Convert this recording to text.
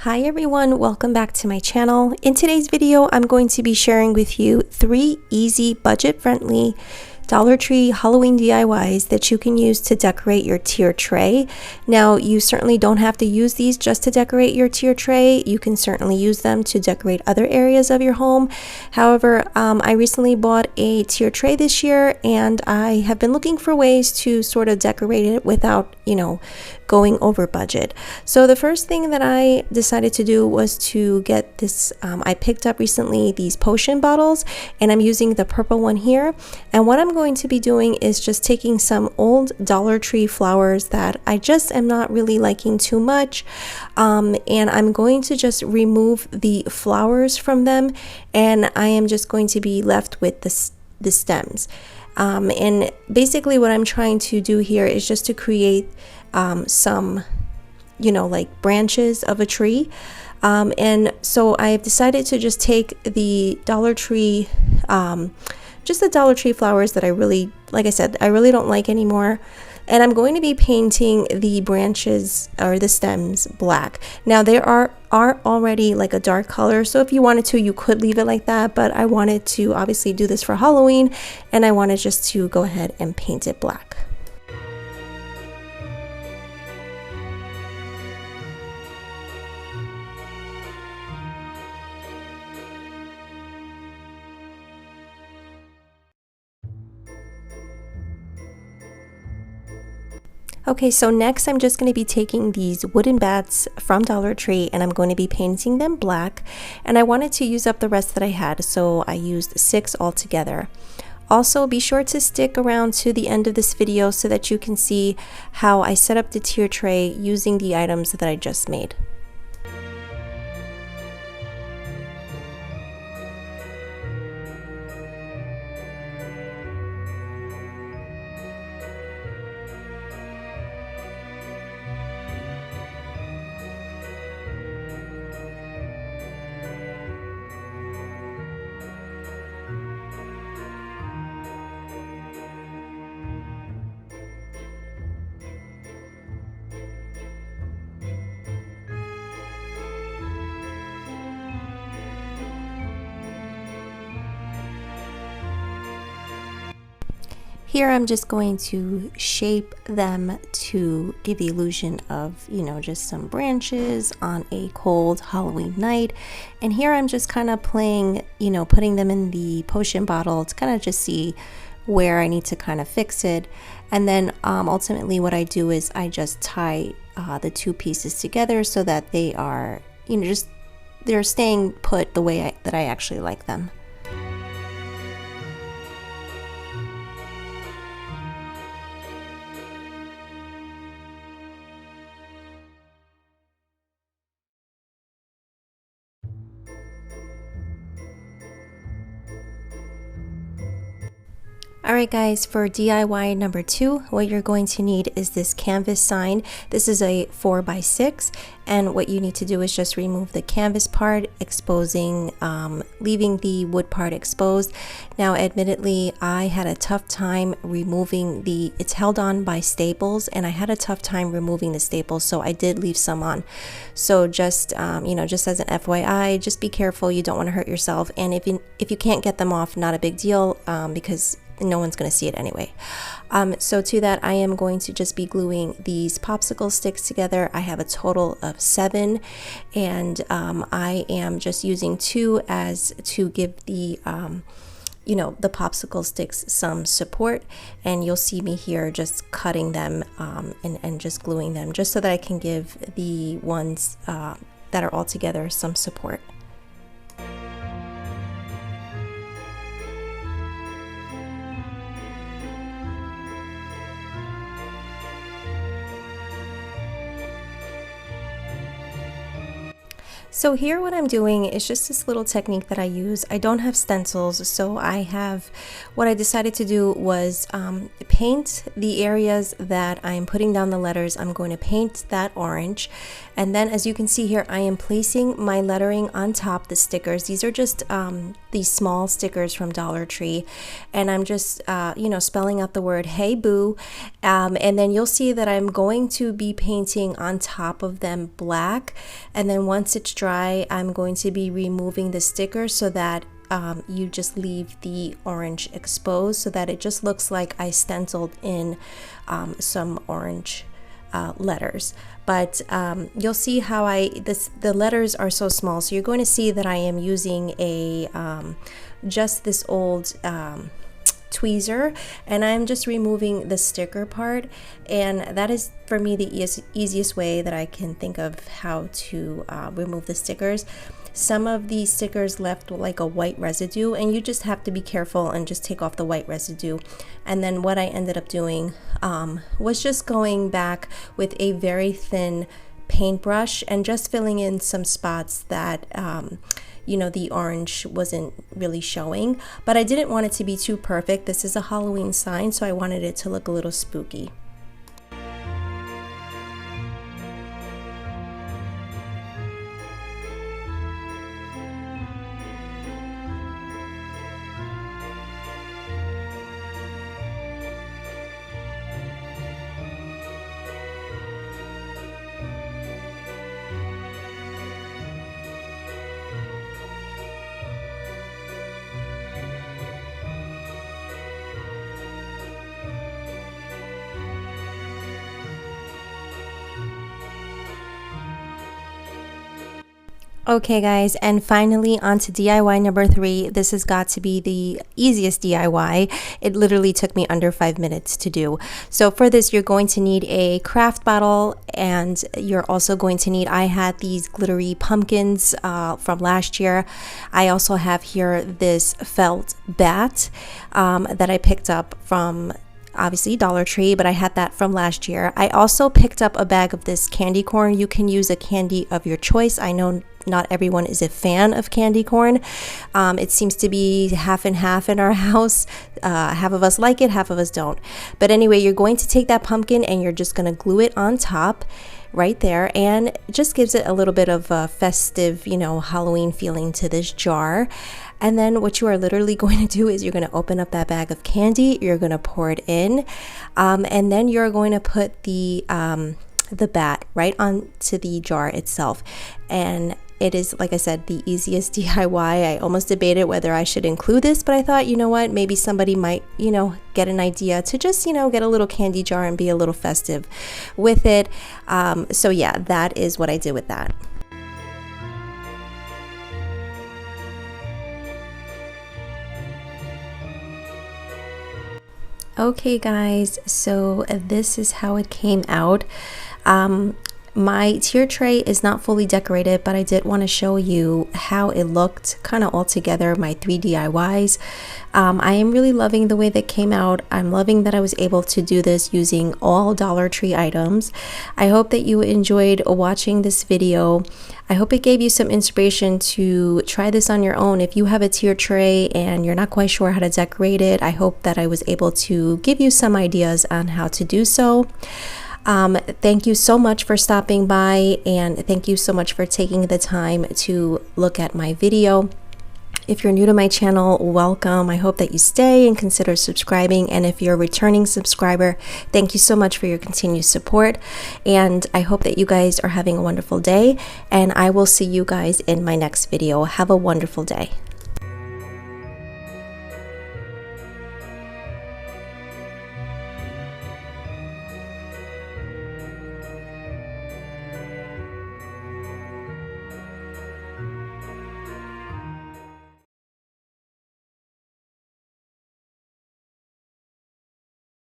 Hi everyone, welcome back to my channel. In today's video, I'm going to be sharing with you 3 easy, budget-friendly Dollar Tree Halloween DIYs that you can use to decorate your tier tray. Now, you certainly don't have to use these just to decorate your tier tray. You can certainly use them to decorate other areas of your home. However, I recently bought a tier tray this year, and I have been looking for ways to sort of decorate it without, going over budget. So the first thing that I decided to do was to get this, I picked up recently these potion bottles, and I'm using the purple one here. And what I'm going to be doing is just taking some old Dollar Tree flowers that I just am not really liking too much, and I'm going to just remove the flowers from them, and I am just going to be left with the stems. And basically what I'm trying to do here is just to create some like branches of a tree, and so I've decided to just take the Dollar Tree just the Dollar Tree flowers that I really, like I said, I really don't like anymore, and I'm going to be painting the branches or the stems black. Now they are already like a dark color, so if you wanted to, you could leave it like that, but I wanted to obviously do this for Halloween, and I wanted just to go ahead and paint it black. Okay, so next I'm just going to be taking these wooden bats from Dollar Tree, and I'm going to be painting them black, and I wanted to use up the rest that I had, so I used 6 altogether. Also, be sure to stick around to the end of this video so that you can see how I set up the tier tray using the items that I just made. Here I'm just going to shape them to give the illusion of, just some branches on a cold Halloween night. And here I'm just kind of playing, putting them in the potion bottle to kind of just see where I need to kind of fix it. And then ultimately what I do is I just tie the 2 pieces together so that they are, they're staying put the way that I actually like them. Alright guys, for DIY number 2, what you're going to need is this canvas sign. This is a 4x6, and what you need to do is just remove the canvas part, exposing, leaving the wood part exposed. Now admittedly, I had a tough time removing it's held on by staples, and I had a tough time removing the staples, so I did leave some on. So just, just as an FYI, just be careful, you don't want to hurt yourself, and if you can't get them off, not a big deal, because no one's going to see it anyway. So to that, I am going to just be gluing these popsicle sticks together. I have a total of 7, and I am just using 2 as to give the the popsicle sticks some support, and you'll see me here just cutting them and just gluing them just so that I can give the ones that are all together some support. So here what I'm doing is just this little technique that I use. I don't have stencils, so what I decided to do was paint the areas that I'm putting down the letters. I'm going to paint that orange, and then as you can see here, I am placing my lettering on top, the stickers. These are just these small stickers from Dollar Tree, and I'm just spelling out the word "Hey Boo," and then you'll see that I'm going to be painting on top of them black, and then once it's dry I'm going to be removing the sticker so that you just leave the orange exposed, so that it just looks like I stenciled in some orange letters. But you'll see how the letters are so small, so you're going to see that I am using a just this old tweezer, and I'm just removing the sticker part, and that is for me the easiest way that I can think of how to remove the stickers. Some of these stickers left like a white residue, and you just have to be careful and just take off the white residue. And then what I ended up doing was just going back with a very thin paintbrush and just filling in some spots that the orange wasn't really showing, but I didn't want it to be too perfect. This is a Halloween sign, so I wanted it to look a little spooky. Okay guys, and finally on to DIY number 3. This has got to be the easiest DIY. It literally took me under 5 minutes to do. So for this, you're going to need a craft bottle, and you're also going to need, I had these glittery pumpkins from last year. I also have here this felt bat that I picked up from obviously Dollar Tree, but I had that from last year. I also picked up a bag of this candy corn. You can use a candy of your choice. I know not everyone is a fan of candy corn. It seems to be half and half in our house. Half of us like it, half of us don't. But anyway, you're going to take that pumpkin and you're just going to glue it on top right there, and it just gives it a little bit of a festive, Halloween feeling to this jar. And then what you are literally going to do is you're going to open up that bag of candy, you're going to pour it in, and then you're going to put the bat right onto the jar itself. And it is, like I said, the easiest DIY. I almost debated whether I should include this, but I thought, you know what, maybe somebody might, get an idea to just, get a little candy jar and be a little festive with it. So yeah, that is what I did with that. Okay guys, so this is how it came out. My tier tray is not fully decorated, but I did want to show you how it looked kind of all together, my 3 DIYs. I am really loving the way that came out. I'm loving that I was able to do this using all Dollar Tree items. I hope that you enjoyed watching this video. I hope it gave you some inspiration to try this on your own. If you have a tier tray and you're not quite sure how to decorate it, I hope that I was able to give you some ideas on how to do so. Thank you so much for stopping by, and thank you so much for taking the time to look at my video. If you're new to my channel, welcome. I hope that you stay and consider subscribing. And if you're a returning subscriber, thank you so much for your continued support. And I hope that you guys are having a wonderful day, and I will see you guys in my next video. Have a wonderful day.